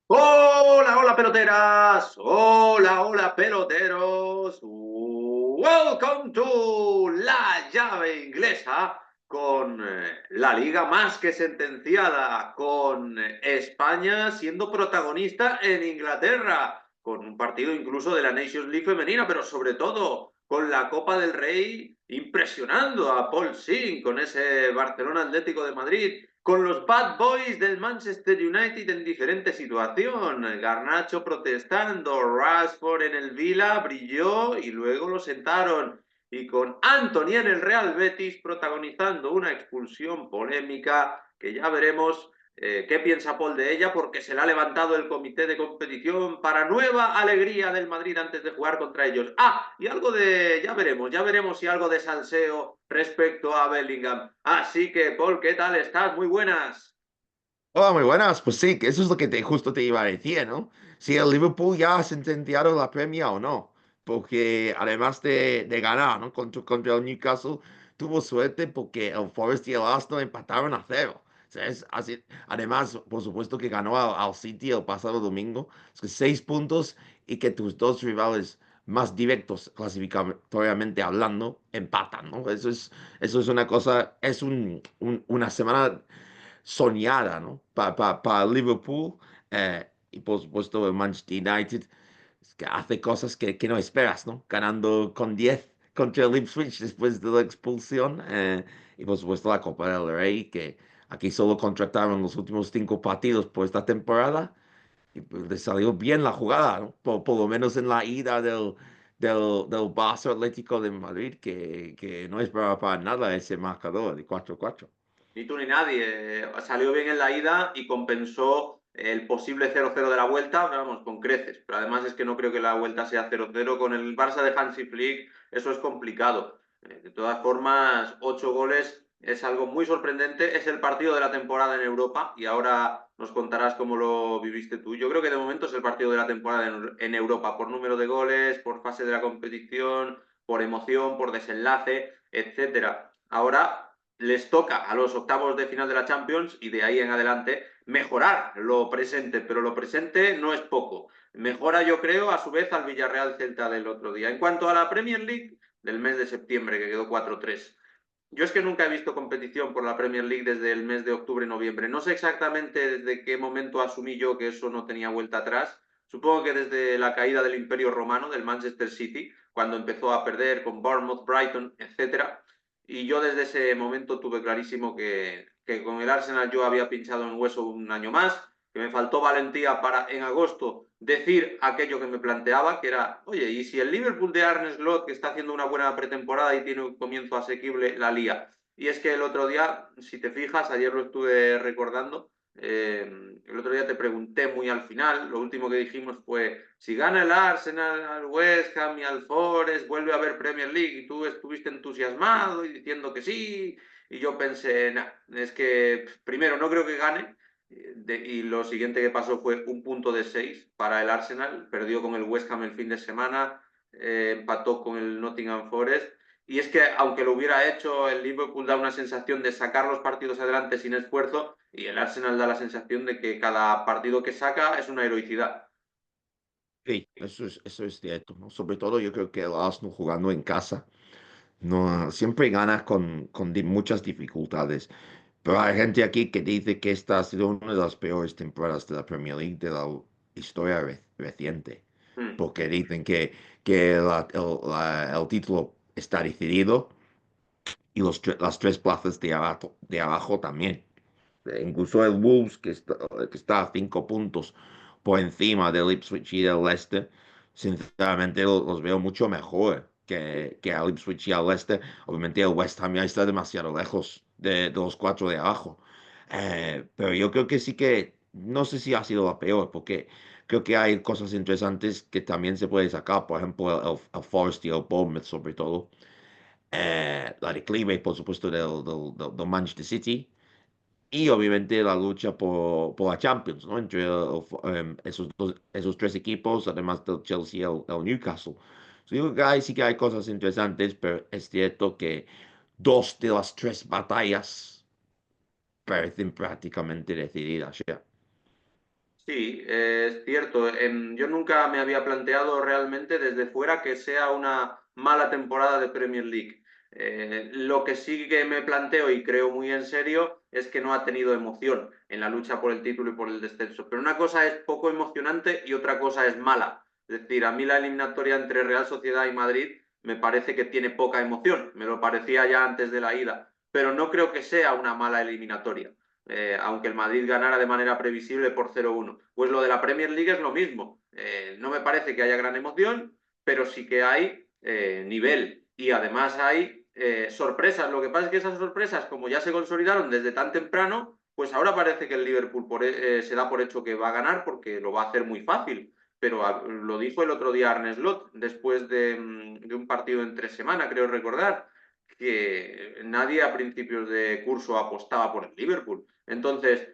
Hola, hola peloteras, hola, hola peloteros, welcome to La Llave Inglesa con la liga más que sentenciada, con España siendo protagonista en Inglaterra, con un partido incluso de la Nations League femenina, pero sobre todo con la Copa del Rey impresionando a Paul Singh con ese Barcelona Atlético de Madrid, con los bad boys del Manchester United en diferente situación. Garnacho protestando, Rashford en el Vila brilló y luego lo sentaron. Y con Anthony en el Real Betis protagonizando una expulsión polémica que ya veremos qué piensa Paul de ella, porque se le ha levantado el comité de competición para nueva alegría del Madrid antes de jugar contra ellos. Y algo de, ya veremos si algo de salseo respecto a Bellingham. Así que, Paul, ¿qué tal estás? Muy buenas. Hola, muy buenas. Pues sí, que eso es lo que justo te iba a decir, ¿no? Si el Liverpool ya ha sentenciado la Premier o no. Porque además de ganar, ¿no? Contra el Newcastle, tuvo suerte porque el Forest y el Arsenal empataron a cero. O sea, además, por supuesto que ganó al City el pasado domingo. Es que 6 puntos y que tus dos rivales más directos, clasificatoriamente hablando, empatan, ¿no? Eso es una cosa, una semana soñada, ¿no? Para Liverpool, y por supuesto el Manchester United, es que hace cosas que no esperas, ¿no? Ganando con 10 contra el Ipswich después de la expulsión, y por supuesto la Copa del Rey, que aquí solo contrataron los últimos 5 partidos por esta temporada, y pues le salió bien la jugada, ¿no? Por lo menos en la ida del Barça Atlético de Madrid, que no esperaba para nada ese marcador de 4-4. Ni tú ni nadie. Salió bien en la ida y compensó el posible 0-0 de la vuelta, pero vamos, con creces. Pero además es que no creo que la vuelta sea 0-0 con el Barça de Hansi Flick, eso es complicado. De todas formas, 8 goles es algo muy sorprendente. Es el partido de la temporada en Europa y ahora nos contarás cómo lo viviste tú. Yo creo que de momento es el partido de la temporada en Europa, por número de goles, por fase de la competición, por emoción, por desenlace, etcétera. Ahora les toca a los octavos de final de la Champions y de ahí en adelante mejorar lo presente, pero lo presente no es poco. Mejora, yo creo, a su vez al Villarreal Celta del otro día. En cuanto a la Premier League del mes de septiembre, que quedó 4-3, yo es que nunca he visto competición por la Premier League desde el mes de octubre-noviembre. No sé exactamente desde qué momento asumí yo que eso no tenía vuelta atrás. Supongo que desde la caída del Imperio Romano, del Manchester City, cuando empezó a perder con Bournemouth, Brighton, etcétera. Y yo desde ese momento tuve clarísimo que con el Arsenal yo había pinchado en hueso un año más, que me faltó valentía para en agosto decir aquello que me planteaba, que era, oye, ¿y si el Liverpool de Arne Slot, que está haciendo una buena pretemporada y tiene un comienzo asequible, la lía? Y es que el otro día, si te fijas, ayer lo estuve recordando, el otro día te pregunté muy al final, lo último que dijimos fue, si gana el Arsenal, al West Ham y al Forest, vuelve a haber Premier League, y tú estuviste entusiasmado y diciendo que sí, y yo pensé, nah, es que primero no creo que gane, y lo siguiente que pasó fue un punto de 6 para el Arsenal, perdió con el West Ham el fin de semana, empató con el Nottingham Forest, y es que aunque lo hubiera hecho, el Liverpool da una sensación de sacar los partidos adelante sin esfuerzo, y el Arsenal da la sensación de que cada partido que saca es una heroicidad. Sí, eso es cierto, ¿no? Sobre todo yo creo que el Arsenal jugando en casa no siempre gana con muchas dificultades. Pero hay gente aquí que dice que esta ha sido una de las peores temporadas de la Premier League de la historia reciente. Mm. Porque dicen que el título está decidido y las 3 plazas de abajo también. Incluso el Wolves, que está a 5 puntos por encima del Ipswich y del Leicester, sinceramente los veo mucho mejor que al Ipswich y al Leicester. Obviamente el West Ham ya está demasiado lejos de los 4 de abajo. Pero yo creo que sí que, no sé si ha sido la peor, porque creo que hay cosas interesantes que también se puede sacar, por ejemplo, el Forest y el Bournemouth sobre todo. La declive, por supuesto, del Manchester City y obviamente la lucha por la Champions, ¿no? Entre esos 3 equipos, además del Chelsea y el Newcastle. So, yo creo que ahí sí que hay cosas interesantes, pero es cierto que 2 de las 3 batallas parecen prácticamente decididas ya. Sí, es cierto. Yo nunca me había planteado realmente desde fuera que sea una mala temporada de Premier League. Lo que sí que me planteo y creo muy en serio es que no ha tenido emoción en la lucha por el título y por el descenso. Pero una cosa es poco emocionante y otra cosa es mala. Es decir, a mí la eliminatoria entre Real Sociedad y Madrid me parece que tiene poca emoción. Me lo parecía ya antes de la ida. Pero no creo que sea una mala eliminatoria, aunque el Madrid ganara de manera previsible por 0-1. Pues lo de la Premier League es lo mismo. No me parece que haya gran emoción, pero sí que hay nivel y además hay sorpresas. Lo que pasa es que esas sorpresas, como ya se consolidaron desde tan temprano, pues ahora parece que el Liverpool se da por hecho que va a ganar porque lo va a hacer muy fácil. Pero lo dijo el otro día Arne Slot, después de un partido en 3 semanas, creo recordar, que nadie a principios de curso apostaba por el Liverpool. Entonces,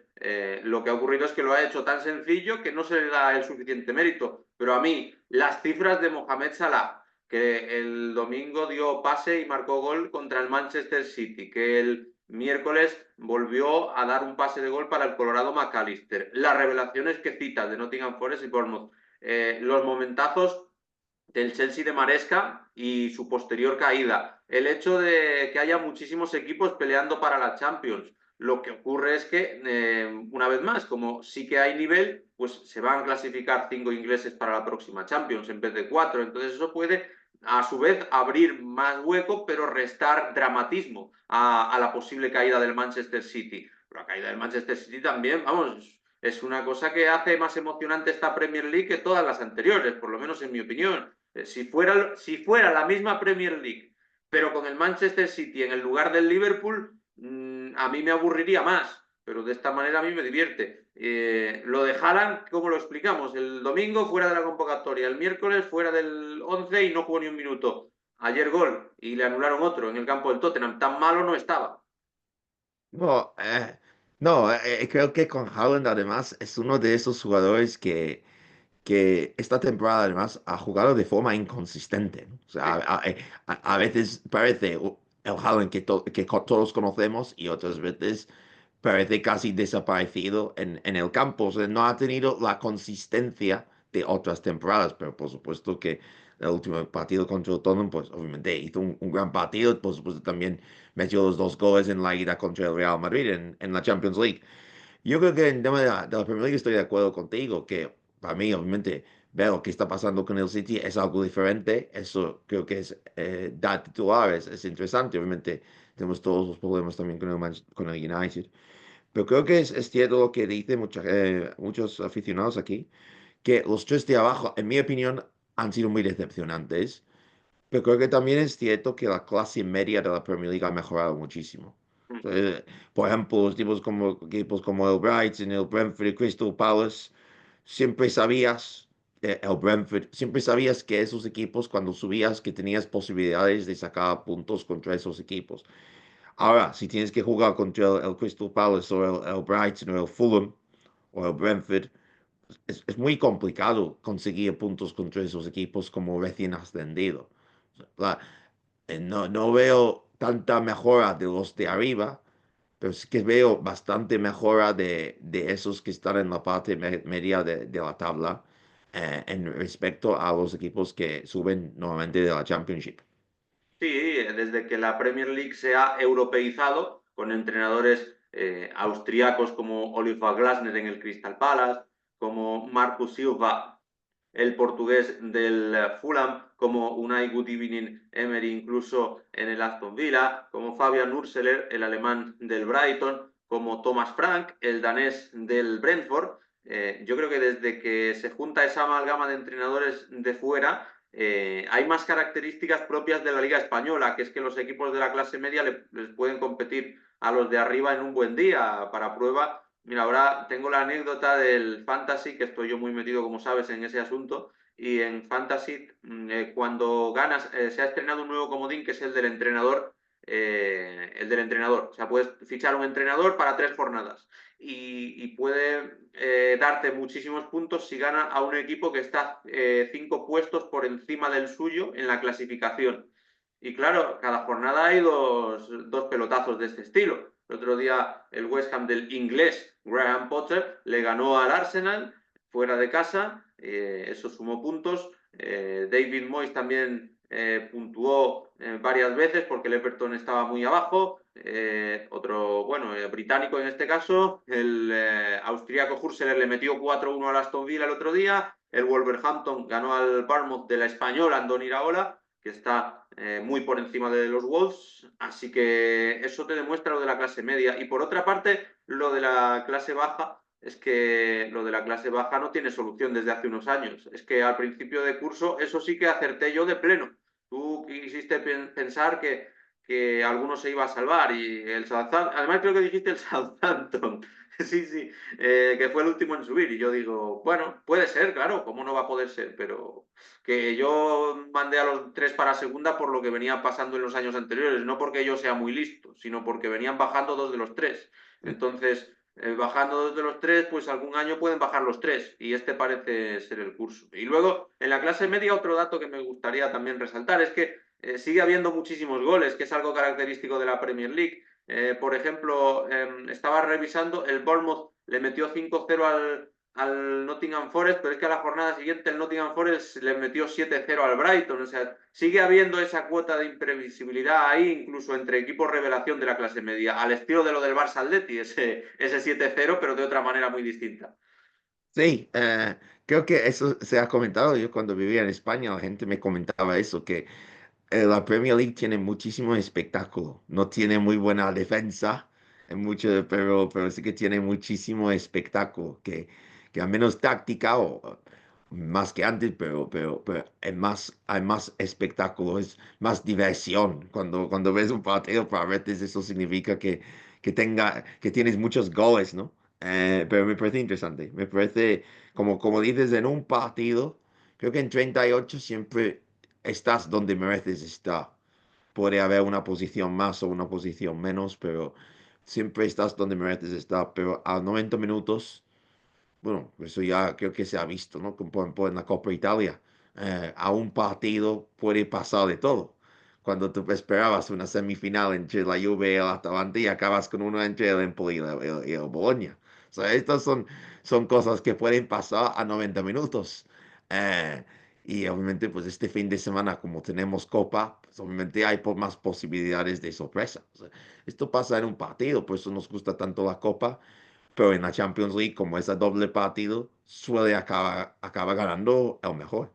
lo que ha ocurrido es que lo ha hecho tan sencillo que no se le da el suficiente mérito. Pero a mí, las cifras de Mohamed Salah, que el domingo dio pase y marcó gol contra el Manchester City, que el miércoles volvió a dar un pase de gol para el Colorado McAllister, las revelaciones que citas de Nottingham Forest y Bournemouth, los momentazos del Chelsea de Maresca y su posterior caída, el hecho de que haya muchísimos equipos peleando para la Champions. Lo que ocurre es que, una vez más, como sí que hay nivel, pues se van a clasificar 5 ingleses para la próxima Champions en vez de 4. Entonces eso puede, a su vez, abrir más hueco, pero restar dramatismo a la posible caída del Manchester City. La caída del Manchester City también, vamos, es una cosa que hace más emocionante esta Premier League que todas las anteriores, por lo menos en mi opinión. Si fuera la misma Premier League, pero con el Manchester City en el lugar del Liverpool, a mí me aburriría más, pero de esta manera a mí me divierte. Lo de Haaland, ¿cómo lo explicamos? El domingo fuera de la convocatoria, el miércoles fuera del 11 y no jugó ni un minuto. Ayer gol y le anularon otro en el campo del Tottenham. Tan malo no estaba. No, no, creo que con Haaland además es uno de esos jugadores que esta temporada además ha jugado de forma inconsistente, ¿no? O sea, Sí. a veces parece el Haaland que todos conocemos y otras veces parece casi desaparecido en el campo. O sea, no ha tenido la consistencia de otras temporadas, pero por supuesto que el último partido contra el Tottenham, pues obviamente hizo un gran partido, por supuesto también metió los 2 goles en la ida contra el Real Madrid en la Champions League. Yo creo que en tema de la Premier League estoy de acuerdo contigo, que para mí, obviamente, ver lo que está pasando con el City es algo diferente. Eso creo que es dar titulares, es interesante. Obviamente, tenemos todos los problemas también con el United. Pero creo que es cierto lo que dicen muchos aficionados aquí, que los tres de abajo, en mi opinión, han sido muy decepcionantes. Pero creo que también es cierto que la clase media de la Premier League ha mejorado muchísimo. Eh, por ejemplo, los equipos como el Brighton, el Brentford y Crystal Palace, siempre sabías, el Brentford, siempre sabías que esos equipos, cuando subías, que tenías posibilidades de sacar puntos contra esos equipos. Ahora, si tienes que jugar contra el Crystal Palace o el Brighton o el Fulham o el Brentford, es muy complicado conseguir puntos contra esos equipos como recién ascendido. La- no veo tanta mejora de los de arriba, pero sí que veo bastante mejora de esos que están en la parte media de la tabla en respecto a los equipos que suben normalmente de la Championship. Sí, desde que la Premier League se ha europeizado, con entrenadores austriacos como Oliver Glasner en el Crystal Palace, como Marcus Silva, el portugués del Fulham, como Unai Good Evening Emery incluso en el Aston Villa, como Fabian Urseler, el alemán del Brighton, como Thomas Frank, el danés del Brentford. Yo creo que desde que se junta esa amalgama de entrenadores de fuera, hay más características propias de la Liga Española, que es que los equipos de la clase media les pueden competir a los de arriba en un buen día. Para prueba, mira, ahora tengo la anécdota del Fantasy, que estoy yo muy metido, como sabes, en ese asunto, y en Fantasy, cuando ganas, se ha estrenado un nuevo comodín que es el del entrenador. O sea, puedes fichar un entrenador para 3 jornadas y puede darte muchísimos puntos si gana a un equipo que está 5 puestos por encima del suyo en la clasificación. Y claro, cada jornada hay dos pelotazos de este estilo. El otro día el West Ham del inglés Graham Potter le ganó al Arsenal fuera de casa, eso sumó puntos. David Moyes también puntuó varias veces porque el Everton estaba muy abajo. Otro, bueno, británico en este caso, el austríaco Hurseler le metió 4-1 al Aston Villa el otro día. El Wolverhampton ganó al Bournemouth de la española Andoni Iraola, que está muy por encima de los Wolves. Así que eso te demuestra lo de la clase media. Y por otra parte, lo de la clase baja, es que lo de la clase baja no tiene solución desde hace unos años. Es que al principio de curso eso sí que acerté yo de pleno. Tú quisiste pensar que alguno se iba a salvar y el Southampton, además creo que dijiste el Southampton, sí, sí, que fue el último en subir y yo digo, bueno, puede ser, claro, ¿cómo no va a poder ser? Pero que yo mandé a los tres para segunda por lo que venía pasando en los años anteriores, no porque yo sea muy listo, sino porque venían bajando dos de los tres. Entonces, bajando dos de los tres, pues algún año pueden bajar los tres y este parece ser el curso. Y luego, en la clase media, otro dato que me gustaría también resaltar es que sigue habiendo muchísimos goles, que es algo característico de la Premier League. Por ejemplo, estaba revisando, el Bournemouth le metió 5-0 al Nottingham Forest, pero es que a la jornada siguiente el Nottingham Forest le metió 7-0 al Brighton. O sea, sigue habiendo esa cuota de imprevisibilidad ahí, incluso entre equipos revelación de la clase media, al estilo de lo del Barça Atleti, ese 7-0, pero de otra manera muy distinta. Sí, creo que eso se ha comentado. Yo cuando vivía en España, la gente me comentaba eso, que la Premier League tiene muchísimo espectáculo. No tiene muy buena defensa, pero sí que tiene muchísimo espectáculo, que al menos táctica o más que antes, pero hay más espectáculo, es más diversión. Cuando ves un partido, para veces eso significa que tienes muchos goles, ¿no? Pero me parece interesante. Me parece, como dices, en un partido, creo que en 38 siempre estás donde mereces estar. Puede haber una posición más o una posición menos, pero siempre estás donde mereces estar. Pero a 90 minutos, bueno, eso ya creo que se ha visto, ¿no? Como por ejemplo en la Copa Italia, a un partido puede pasar de todo. Cuando tú esperabas una semifinal entre la Juve y el Atalanta y acabas con uno entre el Empoli y el Bologna. O sea, estas son cosas que pueden pasar a 90 minutos. Eh, y obviamente, pues este fin de semana, como tenemos Copa, pues obviamente hay más posibilidades de sorpresa. O sea, esto pasa en un partido, por eso nos gusta tanto la Copa, pero en la Champions League, como es a doble partido, suele acaba ganando el mejor.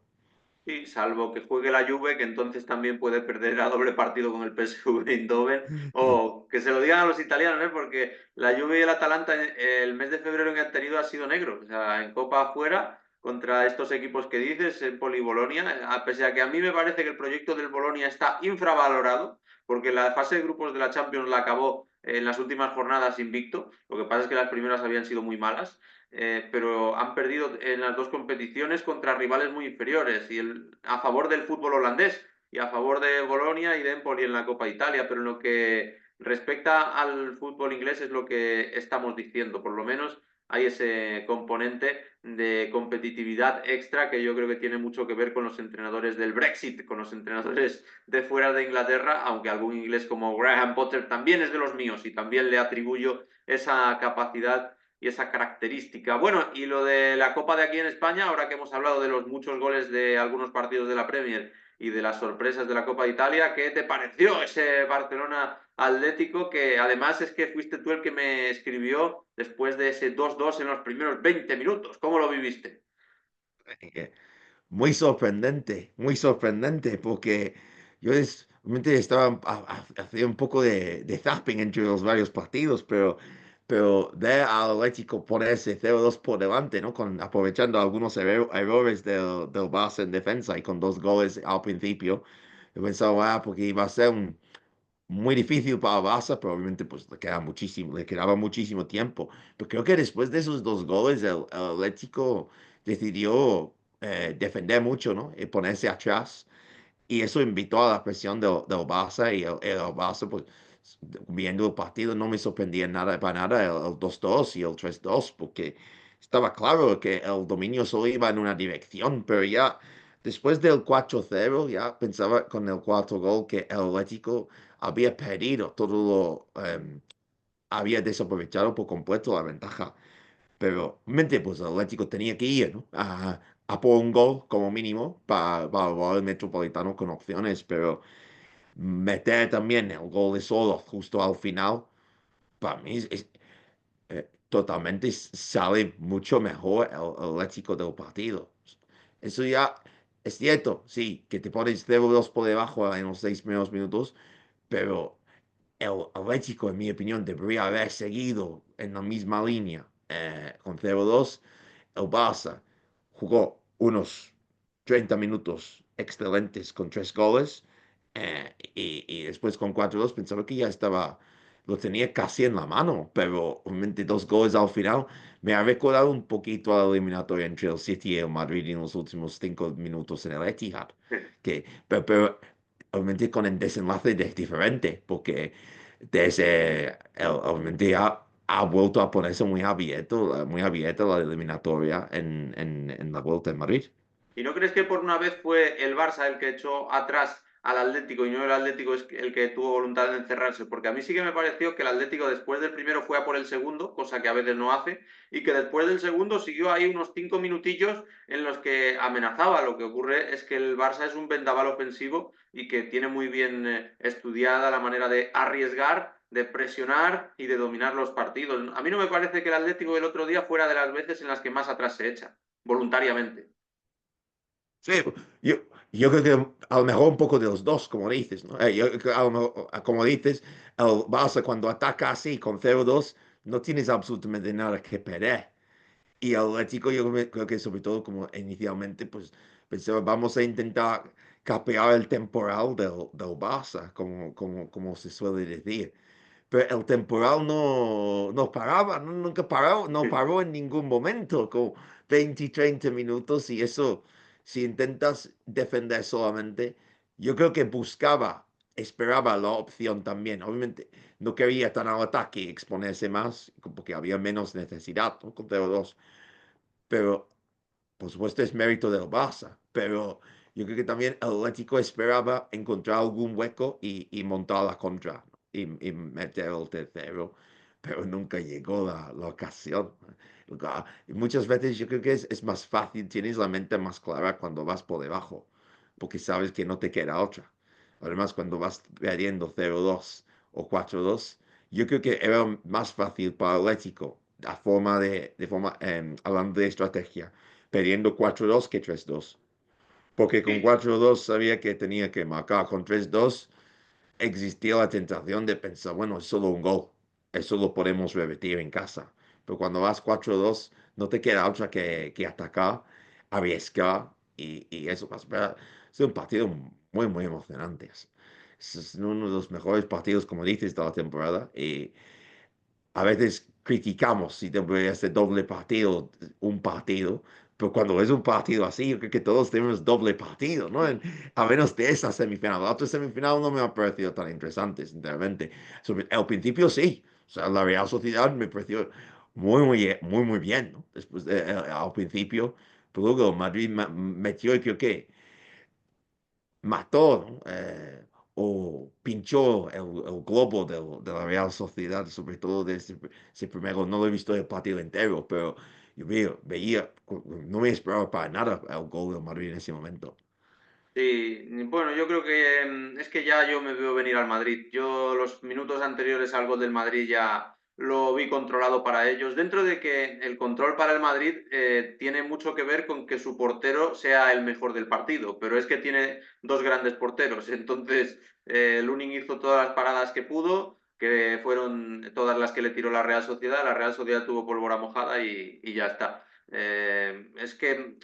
Sí, salvo que juegue la Juve, que entonces también puede perder a doble partido con el PSV Eindhoven, o que se lo digan a los italianos, ¿eh? Porque la Juve y el Atalanta el mes de febrero que han tenido ha sido negro, o sea, en Copa afuera contra estos equipos que dices, Empoli y Bolonia, a pesar de que a mí me parece que el proyecto del Bolonia está infravalorado, porque la fase de grupos de la Champions la acabó en las últimas jornadas invicto, lo que pasa es que las primeras habían sido muy malas, pero han perdido en las dos competiciones contra rivales muy inferiores y a favor del fútbol holandés y a favor de Bolonia y de Empoli en la Copa Italia, pero en lo que respecta al fútbol inglés es lo que estamos diciendo, por lo menos hay ese componente de competitividad extra que yo creo que tiene mucho que ver con los entrenadores del Brexit, con los entrenadores de fuera de Inglaterra, aunque algún inglés como Graham Potter también es de los míos y también le atribuyo esa capacidad y esa característica. Bueno, y lo de la Copa de aquí en España, ahora que hemos hablado de los muchos goles de algunos partidos de la Premier y de las sorpresas de la Copa de Italia, ¿qué te pareció ese Barcelona Atlético? Que además es que fuiste tú el que me escribió después de ese 2-2 en los primeros 20 minutos. ¿Cómo lo viviste? Eh, muy sorprendente, porque realmente estaba hacía un poco de zapping entre los varios partidos, pero ver al Atlético ponerse 0-2 por delante, ¿no? Aprovechando algunos errores del Barça en defensa y con dos goles al principio, yo pensaba, porque iba a ser muy difícil para el Barça, pero obviamente pues le quedaba muchísimo tiempo. Pero creo que después de esos dos goles, el Atlético decidió defender mucho, ¿no? Y ponerse atrás. Y eso invitó a la presión del Barça y el Barça, pues, viendo el partido, no me sorprendía nada para nada el 2-2 y el 3-2 porque estaba claro que el dominio solo iba en una dirección, pero ya después del 4-0, ya pensaba con el cuarto gol que el Atlético había perdido todo había desaprovechado por completo la ventaja. Pero mente, pues el Atlético tenía que ir, ¿no? A por un gol como mínimo para el Metropolitano con opciones, pero meter también el gol de solo justo al final, para mí totalmente sale mucho mejor el Atlético del partido. Eso ya es cierto, sí, que te pones 0-2 por debajo en los 6 primeros minutos, pero el Atlético, en mi opinión, debería haber seguido en la misma línea con 0-2. El Barça jugó unos 30 minutos excelentes con 3 goles y después con 4-2 pensaba que ya estaba, lo tenía casi en la mano, pero obviamente 2 goles al final me ha recordado un poquito a la eliminatoria entre el City y el Madrid en los últimos 5 minutos en el Etihad, pero obviamente con el desenlace diferente, porque desde, obviamente ha vuelto a ponerse muy abierta la eliminatoria en la vuelta en Madrid. ¿Y no crees que por una vez fue el Barça el que echó atrás al Atlético y no el Atlético es el que tuvo voluntad de encerrarse? Porque a mí sí que me pareció que el Atlético después del primero fue a por el segundo, cosa que a veces no hace, y que después del segundo siguió ahí unos 5 minutillos en los que amenazaba. Lo que ocurre es que el Barça es un vendaval ofensivo y que tiene muy bien estudiada la manera de arriesgar, de presionar y de dominar los partidos. A mí no me parece que el Atlético del otro día fuera de las veces en las que más atrás se echa, voluntariamente. Sí, yo, yo creo que a lo mejor un poco de los dos, como dices, ¿no? Yo creo que a lo mejor, como dices, el Barça cuando ataca así con 0-2 no tienes absolutamente nada que perder. Y el Atlético yo creo que sobre todo como inicialmente pues pensaba vamos a intentar capear el temporal del Barça, como se suele decir. Pero el temporal no paraba, nunca paró, no paró en ningún momento, con 20 30 minutos y eso, si intentas defender solamente, yo creo que buscaba, esperaba la opción también. Obviamente no quería tan al ataque y exponerse más, porque había menos necesidad, ¿no? Con 0-2. Pero por supuesto es mérito del Barça, pero yo creo que también el Atlético esperaba encontrar algún hueco y montar la contra, ¿no? Y meter el tercero, pero nunca llegó la ocasión. Y muchas veces yo creo que es más fácil, tienes la mente más clara cuando vas por debajo, porque sabes que no te queda otra. Además, cuando vas perdiendo 0-2 o 4-2, yo creo que era más fácil para el Atlético, hablando de estrategia perdiendo 4-2 que 3-2. Porque con Sí, 4-2 sabía que tenía que marcar. Con 3-2 existía la tentación de pensar, bueno, es solo un gol. Eso lo podemos revertir en casa. Pero cuando vas 4-2, no te queda otra que atacar, arriesgar y eso. Es un partido muy, muy emocionante. Es uno de los mejores partidos, como dices, de la temporada. Y a veces criticamos si debería ser doble partido, un partido, pero cuando es un partido así, yo creo que todos tenemos doble partido, ¿no? A menos de esa semifinal. La otra semifinal no me ha parecido tan interesante, sinceramente. Al principio sí, o sea, la Real Sociedad me pareció muy bien, ¿no? Al principio, pero luego Madrid metió, creo que mató, ¿no? O pinchó el globo de la Real Sociedad, sobre todo de ese primero. No lo he visto el partido entero, pero yo veía, no me esperaba para nada el gol del Madrid en ese momento. sí, bueno, yo creo que es que ya yo me veo venir al Madrid. Yo los minutos anteriores al gol del Madrid ya lo vi controlado para ellos. Dentro de que el control para el Madrid tiene mucho que ver con que su portero sea el mejor del partido, pero es que tiene dos grandes porteros. Entonces, Lunin hizo todas las paradas que pudo, que fueron todas las que le tiró la Real Sociedad. La Real Sociedad tuvo pólvora mojada y ya está. Es que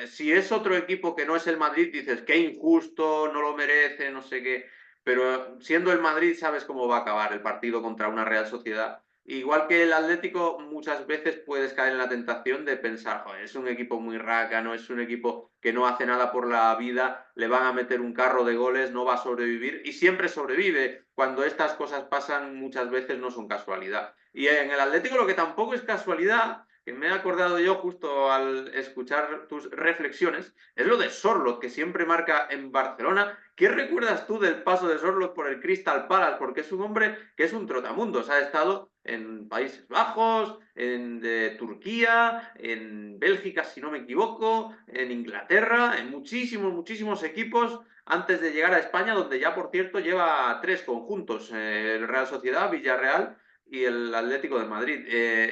si es otro equipo que no es el Madrid, dices, qué injusto, no lo merece, no sé qué, pero siendo el Madrid sabes cómo va a acabar el partido contra una Real Sociedad. Igual que el Atlético, muchas veces puedes caer en la tentación de pensar, joder, es un equipo muy rácano, es un equipo que no hace nada por la vida, le van a meter un carro de goles, no va a sobrevivir y siempre sobrevive. Cuando estas cosas pasan, muchas veces no son casualidad. Y en el Atlético lo que tampoco es casualidad que me he acordado yo justo al escuchar tus reflexiones, es lo de Sorloth, que siempre marca en Barcelona. ¿Qué recuerdas tú del paso de Sorloth por el Crystal Palace? Porque es un hombre que es un trotamundos, ha estado en Países Bajos, en Turquía, en Bélgica, si no me equivoco, en Inglaterra, en muchísimos, muchísimos equipos antes de llegar a España, donde ya, por cierto, lleva 3 conjuntos, el Real Sociedad, Villarreal y el Atlético de Madrid.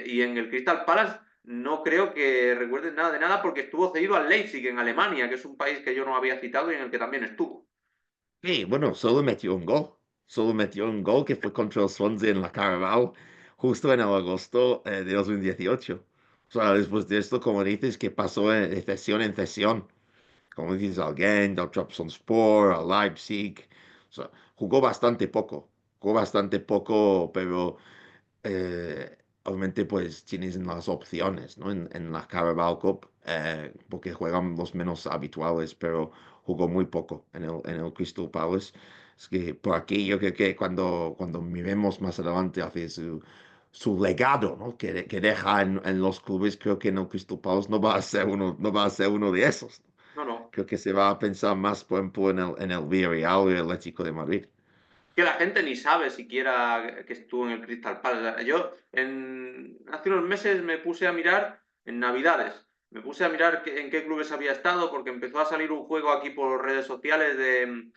Y en el Crystal Palace no creo que recuerden nada de nada porque estuvo cedido al Leipzig en Alemania, que es un país que yo no había citado y en el que también estuvo. Sí, bueno, solo metió un gol que fue contra el Swansea en la Carabao, justo en el agosto de 2018. O sea, después de esto, como dices, que pasó de cesión en cesión, como dices, al Gent, al Trabzonspor, al Leipzig. O sea, jugó bastante poco, pero obviamente pues tienes las opciones, ¿no? En la Carabao Cup, porque juegan los menos habituales, pero jugó muy poco en el Crystal Palace. Es que por aquí yo creo que cuando miremos más adelante hacia su legado, ¿no? Que deja en los clubes, creo que en el Crystal Palace no va a ser uno de esos. No, no. Creo que se va a pensar más, por ejemplo, en el Villarreal y el Atlético de Madrid. Que la gente ni sabe siquiera que estuvo en el Crystal Palace. Yo hace unos meses me puse a mirar en Navidades, me puse a mirar en qué clubes había estado porque empezó a salir un juego aquí por redes sociales de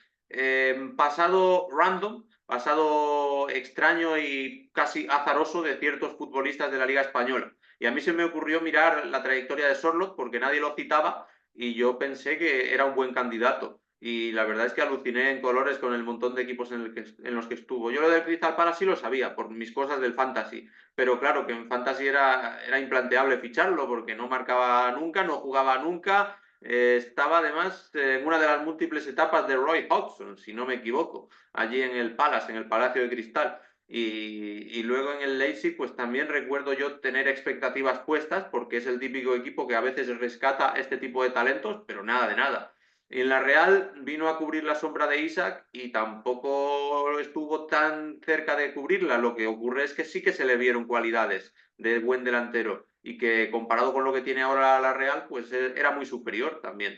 pasado random, pasado extraño y casi azaroso de ciertos futbolistas de la Liga Española. Y a mí se me ocurrió mirar la trayectoria de Sorloth porque nadie lo citaba y yo pensé que era un buen candidato y la verdad es que aluciné en colores con el montón de equipos en los que estuvo. Yo lo del Crystal Palace sí lo sabía por mis cosas del Fantasy, pero claro que en Fantasy era implanteable ficharlo porque no marcaba nunca, no jugaba nunca. Estaba además en una de las múltiples etapas de Roy Hodgson, si no me equivoco, allí en el Palace, en el Palacio de Cristal. Y luego en el Leipzig, pues también recuerdo yo tener expectativas puestas, porque es el típico equipo que a veces rescata este tipo de talentos, pero nada de nada. En la Real vino a cubrir la sombra de Isaac y tampoco estuvo tan cerca de cubrirla. Lo que ocurre es que sí que se le vieron cualidades de buen delantero y que comparado con lo que tiene ahora la Real, pues era muy superior también.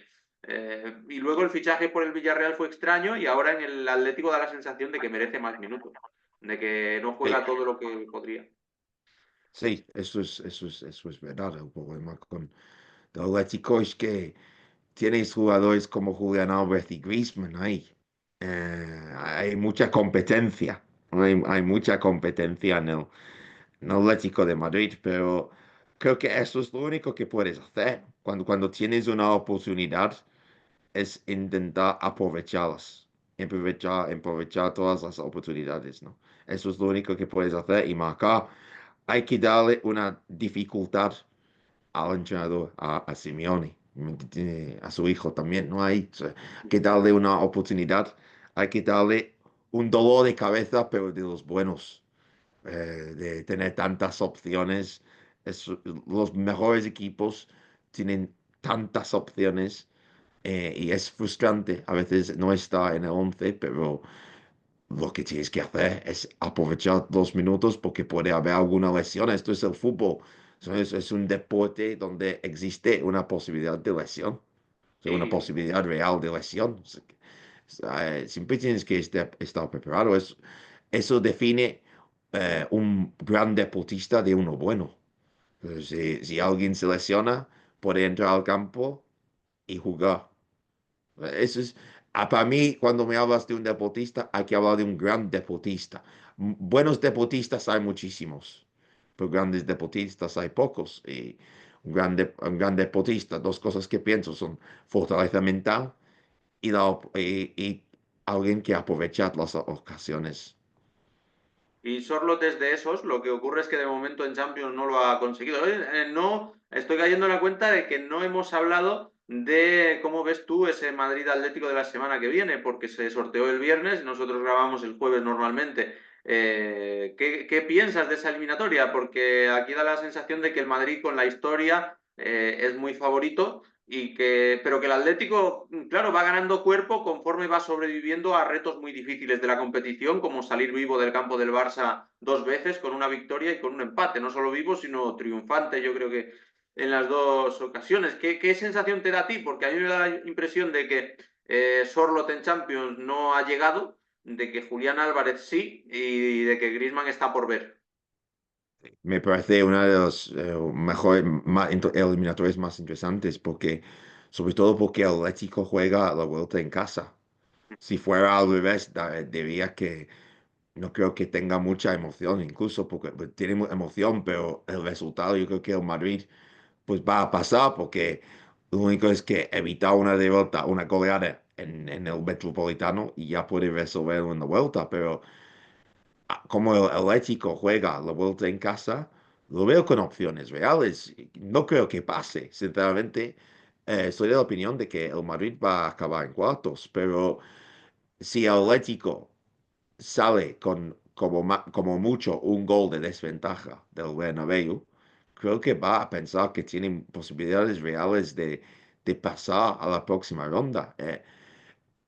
Y luego el fichaje por el Villarreal fue extraño y ahora en el Atlético da la sensación de que merece más minutos, de que no Sí, juega todo lo que podría. sí, eso es verdad. El problema con el Atlético es que tienes jugadores como Julián Álvarez y Griezmann ahí. Hay mucha competencia. Hay mucha competencia en el Atlético de Madrid, pero creo que eso es lo único que puedes hacer. Cuando tienes una oportunidad, es intentar aprovecharlas. Aprovechar todas las oportunidades, ¿no? Eso es lo único que puedes hacer y marcar. Hay que darle una dificultad al entrenador, a Simeone, a su hijo también, ¿no? Hay que darle una oportunidad, hay que darle un dolor de cabeza, pero de los buenos, de tener tantas opciones. Los mejores equipos tienen tantas opciones y es frustrante. A veces no está en el 11, pero lo que tienes que hacer es aprovechar 2 minutos porque puede haber alguna lesión. Esto es el fútbol. Es un deporte donde existe una posibilidad de lesión, o sea, una Sí, posibilidad real de lesión. Siempre tienes que estar preparado. Eso define un gran deportista de uno bueno. Si alguien se lesiona, puede entrar al campo y jugar. Eso es, para mí, cuando me hablas de un deportista, hay que hablar de un gran deportista. Buenos deportistas hay muchísimos, pero grandes deportistas hay pocos. Y un gran deportista, dos cosas que pienso son fortaleza mental y alguien que aprovecha las ocasiones. y Sorloth es de esos, lo que ocurre es que de momento en Champions no lo ha conseguido. No, estoy cayendo en la cuenta de que no hemos hablado de cómo ves tú ese Madrid Atlético de la semana que viene, porque se sorteó el viernes, nosotros grabamos el jueves normalmente. ¿Qué piensas de esa eliminatoria? Porque aquí da la sensación de que el Madrid con la historia es muy favorito pero que el Atlético, claro, va ganando cuerpo conforme va sobreviviendo a retos muy difíciles de la competición, como salir vivo del campo del Barça 2 veces con una victoria y con un empate, no solo vivo, sino triunfante, yo creo que en las dos ocasiones. ¿Qué sensación te da a ti? Porque a mí me da la impresión de que Sorloth en Champions no ha llegado, de que Julián Álvarez sí y de que Griezmann está por ver. Me parece una de las mejores eliminatorias más interesantes porque, sobre todo porque el Atlético juega la vuelta en casa. Si fuera al revés, diría que no creo que tenga mucha emoción, incluso porque pues, tiene emoción, pero el resultado yo creo que el Madrid pues va a pasar porque lo único es que evitar una derrota, una goleada en el Metropolitano y ya puede resolverlo en la vuelta, pero como el Atlético juega la vuelta en casa, lo veo con opciones reales. No creo que pase, sinceramente. Soy de la opinión de que el Madrid va a acabar en cuartos, pero si el Atlético sale con como mucho un gol de desventaja del Bernabéu, creo que va a pensar que tienen posibilidades reales de pasar a la próxima ronda.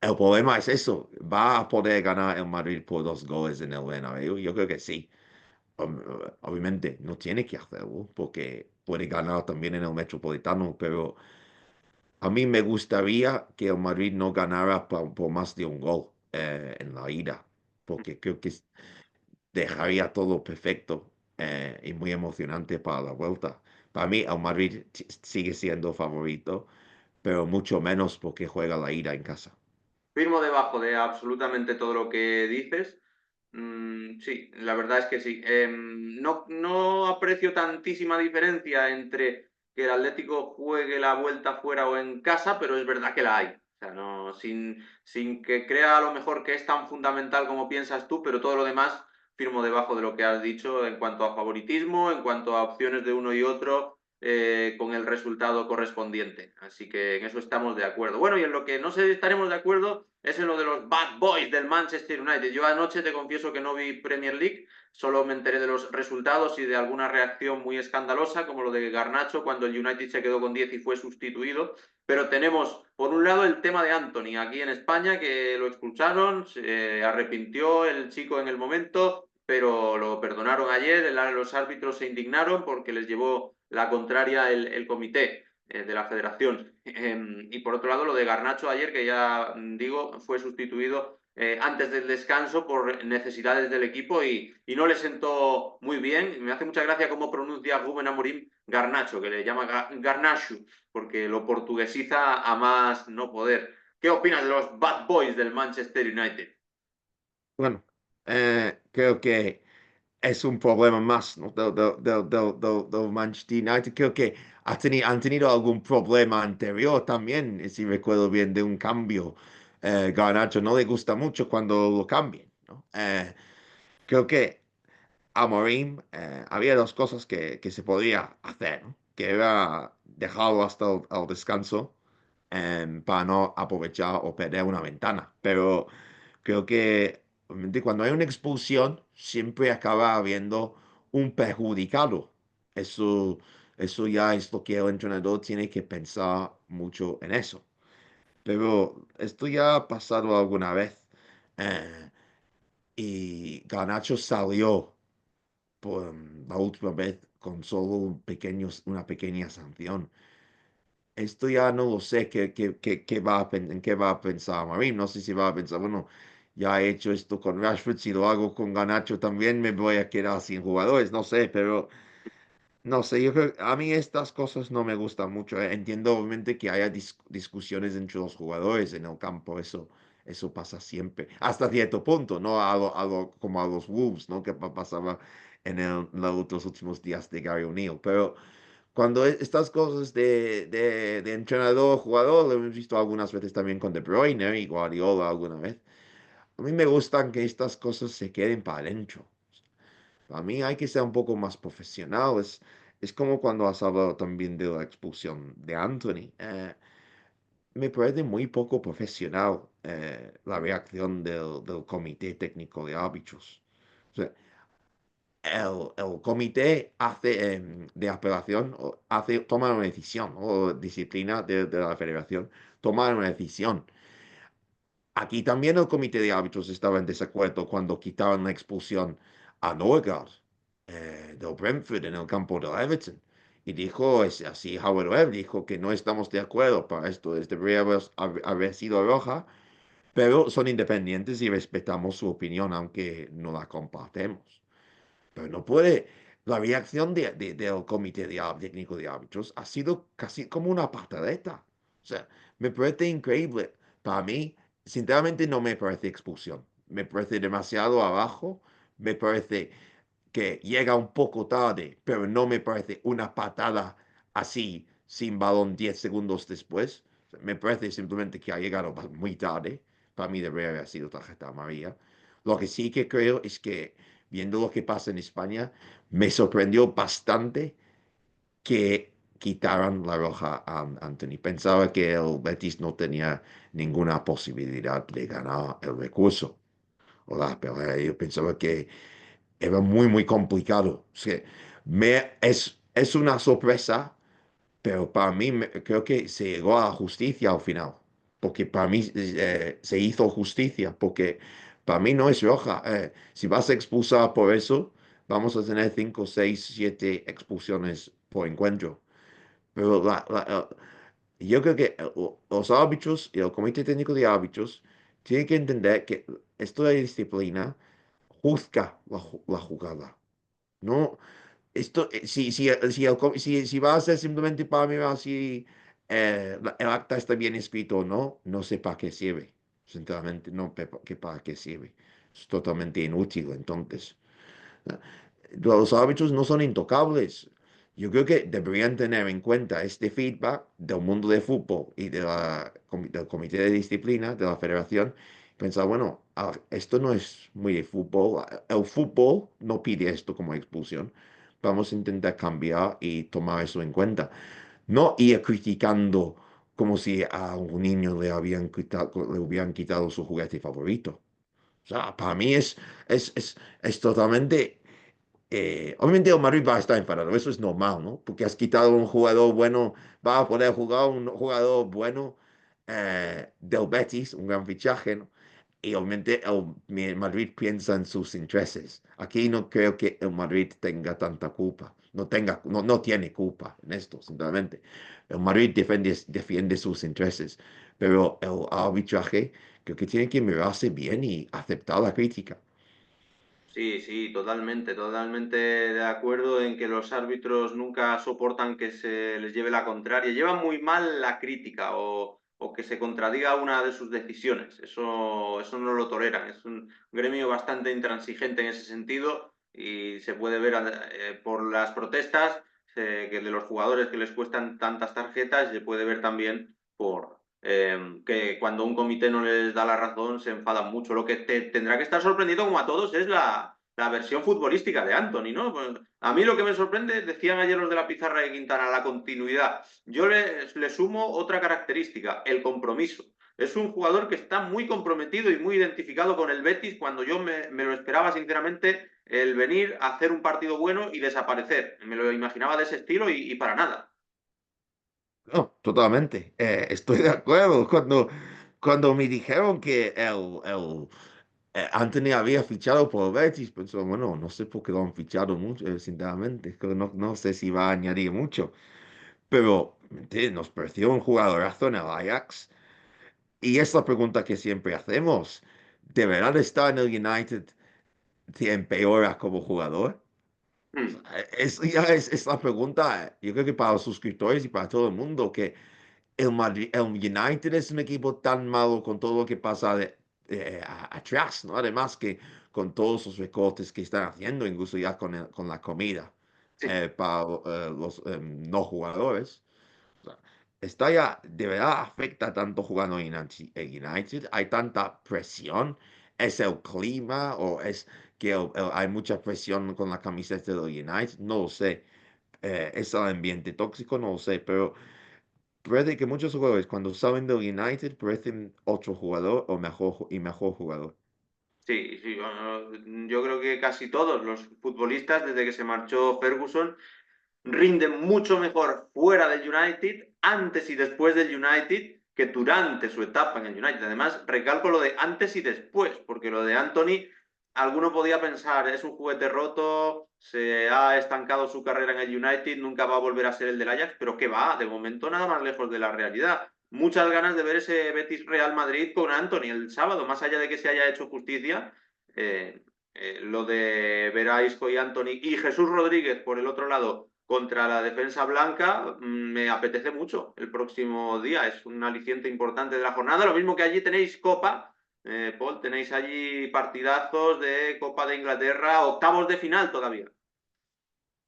El problema es eso, ¿va a poder ganar el Madrid por 2 goles en el Bernabéu? Yo creo que sí. Obviamente no tiene que hacerlo porque puede ganar también en el Metropolitano, pero a mí me gustaría que el Madrid no ganara por más de un gol en la ida, porque creo que dejaría todo perfecto y muy emocionante para la vuelta. Para mí, el Madrid sigue siendo favorito, pero mucho menos porque juega la ida en casa. Firmo debajo de absolutamente todo lo que dices. Sí, la verdad es que sí. No aprecio tantísima diferencia entre que el Atlético juegue la vuelta fuera o en casa, pero es verdad que la hay. O sea, no, sin que crea a lo mejor que es tan fundamental como piensas tú, pero todo lo demás firmo debajo de lo que has dicho en cuanto a favoritismo, en cuanto a opciones de uno y otro, con el resultado correspondiente. Así que en eso estamos de acuerdo. Bueno, y en lo que no sé, estaremos de acuerdo es en lo de los bad boys del Manchester United. Yo anoche te confieso que no vi Premier League, solo me enteré de los resultados y de alguna reacción muy escandalosa, como lo de Garnacho cuando el United se quedó con 10 y fue sustituido. Pero tenemos, por un lado, el tema de Anthony aquí en España, que lo expulsaron, se arrepintió el chico en el momento, pero lo perdonaron ayer, los árbitros se indignaron porque les llevó la contraria el comité de la federación. Y por otro lado, lo de Garnacho ayer, que ya digo, fue sustituido antes del descanso por necesidades del equipo y no le sentó muy bien. Me hace mucha gracia cómo pronuncia Rubén Amorim Garnacho, que le llama Garnacho, porque lo portuguesiza a más no poder. ¿Qué opinas de los bad boys del Manchester United? Bueno, creo que es un problema más, ¿no? Del Manchester United. Creo que han tenido algún problema anterior también, si recuerdo bien, de un cambio. Garnacho no le gusta mucho cuando lo cambien, ¿no? Creo que Amorim había dos cosas que se podía hacer, ¿no? Que era dejarlo hasta el descanso para no aprovechar o perder una ventana. Pero creo que obviamente, cuando hay una expulsión, siempre acaba habiendo un perjudicado. Eso, eso ya es lo que el entrenador tiene que pensar mucho en eso. Pero esto ya ha pasado alguna vez. eh, y Garnacho salió por la última vez con solo una pequeña sanción. Esto ya no lo sé en qué va a pensar Marín. No sé si va a pensar, bueno, ya he hecho esto con Rashford, si lo hago con Garnacho también me voy a quedar sin jugadores, no sé, pero no sé, a mí estas cosas no me gustan mucho. Entiendo obviamente que haya discusiones entre los jugadores en el campo, eso pasa siempre, hasta cierto punto, ¿no? Como a los Wolves, ¿no? Que pasaba en los últimos días de Gary O'Neill, pero cuando estas cosas de entrenador, jugador, lo hemos visto algunas veces también con De Bruyne y Guardiola alguna vez. A mí me gustan que estas cosas se queden para adentro. A mí hay que ser un poco más profesional. Es como cuando has hablado también de la expulsión de Anthony. Me parece muy poco profesional la reacción del Comité Técnico de Árbitros. O sea, el comité de apelación toma una decisión, o disciplina de la federación toma una decisión. Aquí también el comité de árbitros estaba en desacuerdo cuando quitaron la expulsión a Norgard del Brentford en el campo del Everton. Y dijo, es así, Howard Webb dijo que no estamos de acuerdo para esto, debería haber sido roja, pero son independientes y respetamos su opinión, aunque no la compartemos. Pero no puede. La reacción del comité técnico de árbitros ha sido casi como una pataleta. O sea, me parece increíble. Para mí, sinceramente, no me parece expulsión. Me parece demasiado abajo. Me parece que llega un poco tarde, pero no me parece una patada así, sin balón 10 segundos después. Me parece simplemente que ha llegado muy tarde. Para mí debería haber sido tarjeta amarilla. Lo que sí que creo es que, viendo lo que pasa en España, me sorprendió bastante que quitaran la roja a Anthony. Pensaba que el Betis no tenía ninguna posibilidad de ganar el recurso o la pelea. Yo pensaba que era muy, muy complicado. O sea, es una sorpresa, pero para mí creo que se llegó a la justicia al final, porque para mí se hizo justicia, porque para mí no es roja. Si vas a expulsar por eso, vamos a tener 5, 6, 7 expulsiones por encuentro. Pero yo creo que los árbitros y el comité técnico de árbitros tienen que entender que esto de disciplina juzga la jugada. No, esto, si va a ser simplemente para mirar si el acta está bien escrito o no, no sé para qué sirve. Sinceramente, no sé para qué sirve. Es totalmente inútil, entonces. Los árbitros no son intocables. Yo creo que deberían tener en cuenta este feedback del mundo de fútbol y del comité de disciplina de la federación. Pensar, bueno, esto no es muy de fútbol. El fútbol no pide esto como expulsión. Vamos a intentar cambiar y tomar eso en cuenta. No ir criticando como si a un niño le hubieran quitado su juguete favorito. O sea, para mí es totalmente obviamente el Madrid va a estar enfadado, eso es normal, ¿no? Porque has quitado un jugador bueno, va a poder jugar un jugador bueno del Betis, un gran fichaje, ¿no? Y obviamente el Madrid piensa en sus intereses. Aquí no creo que el Madrid tenga tanta culpa, no tiene culpa en esto, simplemente. El Madrid defiende sus intereses, pero el arbitraje creo que tiene que mirarse bien y aceptar la crítica. Sí, sí, totalmente, totalmente de acuerdo en que los árbitros nunca soportan que se les lleve la contraria. Llevan muy mal la crítica o que se contradiga una de sus decisiones. Eso no lo toleran. Es un gremio bastante intransigente en ese sentido y se puede ver por las protestas que de los jugadores que les cuestan tantas tarjetas, se puede ver también por que cuando un comité no les da la razón se enfadan mucho. Lo que te tendrá que estar sorprendido como a todos es la versión futbolística de Anthony, ¿no? Pues, a mí lo que me sorprende, decían ayer los de la pizarra de Quintana, la continuidad. Yo le sumo otra característica, el compromiso. Es un jugador que está muy comprometido y muy identificado con el Betis cuando yo me lo esperaba sinceramente el venir a hacer un partido bueno y desaparecer. Me lo imaginaba de ese estilo y para nada. No, totalmente. Estoy de acuerdo. Cuando me dijeron que Anthony había fichado por Betis, pensé, bueno, no sé por qué lo han fichado mucho, sinceramente. Que no sé si va a añadir mucho. Pero nos pareció un jugadorazo en el Ajax. Y es la pregunta que siempre hacemos. ¿De verdad está en el United si empeora como jugador? Hmm. Es la pregunta, yo creo que para los suscriptores y para todo el mundo, que el United es un equipo tan malo con todo lo que pasa atrás, ¿no? Además que con todos los recortes que están haciendo, incluso ya con la comida Sí. para los no jugadores. O sea, está ya, de verdad afecta tanto jugando en United, hay tanta presión, es el clima o es que hay mucha presión con la camiseta del United, no lo sé. Es el ambiente tóxico, no lo sé, pero parece que muchos jugadores cuando salen del United parecen otro jugador o mejor jugador. Sí, sí, bueno, yo creo que casi todos los futbolistas, desde que se marchó Ferguson, rinden mucho mejor fuera del United, antes y después del United, que durante su etapa en el United. Además, recalco lo de antes y después, porque lo de Anthony, alguno podía pensar, es un juguete roto, se ha estancado su carrera en el United, nunca va a volver a ser el del Ajax, pero que va, de momento nada más lejos de la realidad. Muchas ganas de ver ese Betis Real Madrid con Anthony el sábado, más allá de que se haya hecho justicia. Eh, lo de ver a Isco y Anthony y Jesús Rodríguez por el otro lado contra la defensa blanca, me apetece mucho el próximo día. Es un aliciente importante de la jornada. Lo mismo que allí tenéis Copa, Paul, tenéis allí partidazos de Copa de Inglaterra, octavos de final todavía.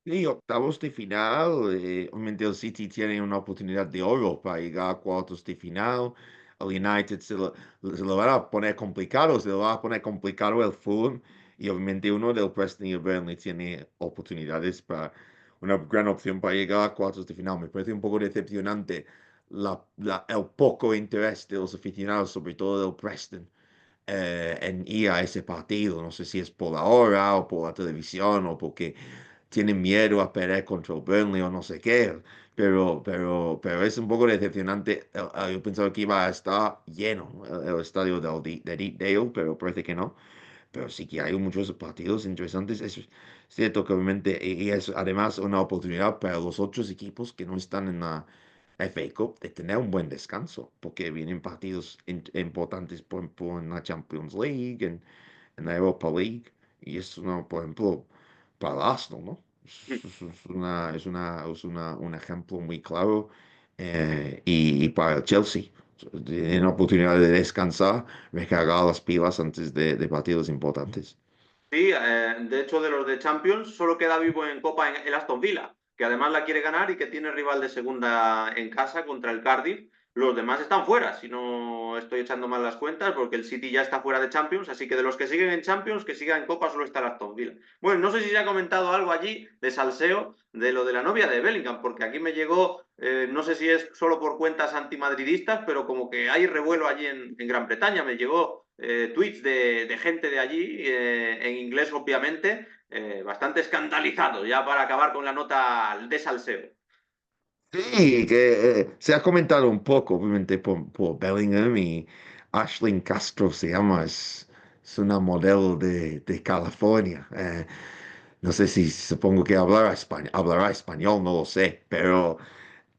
Y octavos de final, obviamente el City tiene una oportunidad de oro para llegar a cuartos de final. El United se lo van a poner complicado, se lo va a poner complicado el Fulham. Y obviamente uno del Preston y el Burnley tiene oportunidades para una gran opción para llegar a cuartos de final. Me parece un poco decepcionante el poco interés de los aficionados, sobre todo del Preston, en ir a ese partido. No sé si es por la hora o por la televisión o porque tienen miedo a perder contra el Burnley o no sé qué, pero es un poco decepcionante. Yo pensaba que iba a estar lleno el estadio de Deepdale, pero parece que no. Pero sí que hay muchos partidos interesantes. Es cierto que obviamente, y es además una oportunidad para los otros equipos que no están en la FA Cup de tener un buen descanso, porque vienen partidos importantes, por ejemplo, en la Champions League, en la Europa League, y es una, por ejemplo, para el Arsenal, ¿no? Un ejemplo muy claro, y para el Chelsea. Tienen la oportunidad de descansar, recargar las pilas antes de partidos importantes. Sí, de hecho de los de Champions solo queda vivo en Copa el Aston Villa, que además la quiere ganar y que tiene rival de segunda en casa contra el Cardiff. Los demás están fuera, si no estoy echando mal las cuentas, porque el City ya está fuera de Champions, así que de los que siguen en Champions, que sigan en Copa solo está el Aston Villa. Bueno, no sé si se ha comentado algo allí de salseo de lo de la novia de Bellingham, porque aquí me llegó, no sé si es solo por cuentas antimadridistas, pero como que hay revuelo allí en Gran Bretaña. Me llegó tweets de gente de allí, en inglés obviamente, bastante escandalizados, ya para acabar con la nota de salseo. Sí, que se ha comentado un poco, obviamente, por Bellingham y Ashlyn Castro se llama, es una modelo de California. No sé si supongo que hablará español, no lo sé, pero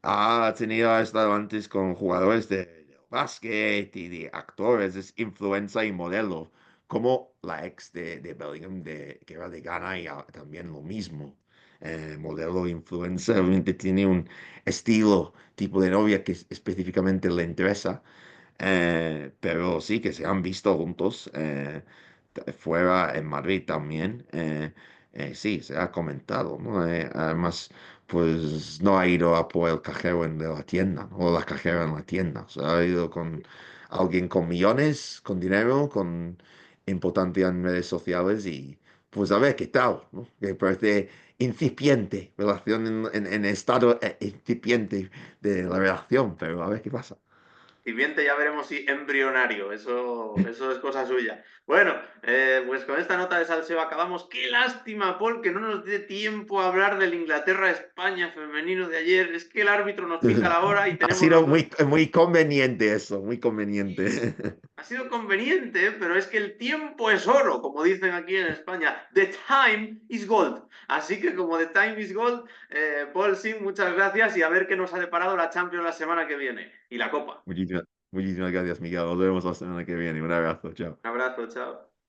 ha estado antes con jugadores de básquet y de actores, es influencer y modelo, como la ex de Bellingham, que era de Ghana y también lo mismo. Modelo influencer, obviamente tiene un estilo, tipo de novia que específicamente le interesa, pero sí que se han visto juntos, fuera en Madrid también. Sí, se ha comentado, ¿no? Además, pues no ha ido a por el cajero de la tienda, ¿no? O la cajera en la tienda. O sea, ha ido con alguien con millones, con dinero, con importancia en redes sociales y pues a ver qué tal, ¿no? Que parece incipiente, relación en estado incipiente de la relación, pero a ver qué pasa. Siguiente ya veremos si embrionario, eso es cosa suya. Bueno, pues con esta nota de salseo acabamos. Qué lástima, Paul, que no nos dé tiempo a hablar del Inglaterra-España femenino de ayer. Es que el árbitro nos pita la hora y Ha tenemos sido los dos. muy conveniente eso, muy Sí, conveniente. ha sido conveniente, pero es que el tiempo es oro, como dicen aquí en España. The time is gold. Así que como the time is gold, Paul Singh, muchas gracias y a ver qué nos ha deparado la Champions la semana que viene y la Copa. Muchísimas gracias, Miguel. Nos vemos la semana que viene. Un abrazo, chao. Un abrazo, chao.